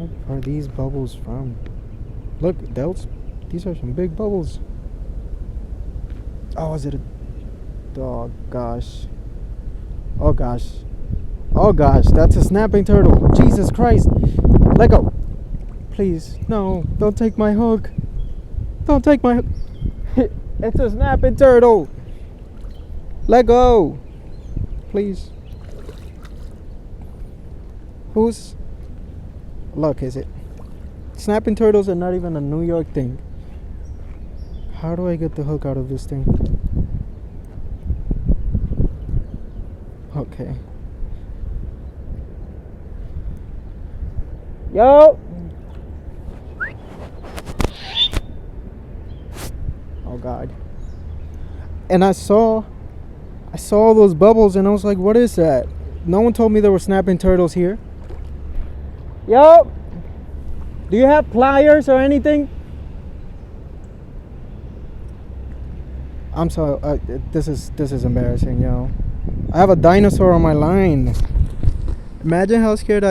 What are these bubbles from? Look, these are some big bubbles. Oh, is it a... Oh, gosh. Oh, gosh. Oh, gosh, that's a snapping turtle. Jesus Christ. Let go. Please, no, don't take my hook. Don't take my hook. It's a snapping turtle. Let go. Please. Whose luck is it? Snapping turtles are not even a New York thing. How do I get the hook out of this thing? Okay. Yo! Oh God. And I saw all those bubbles and I was like, what is that? No one told me there were snapping turtles here. Yo! Do you have pliers or anything? I'm sorry, this is embarrassing, yo. I have a dinosaur on my line. Imagine how scared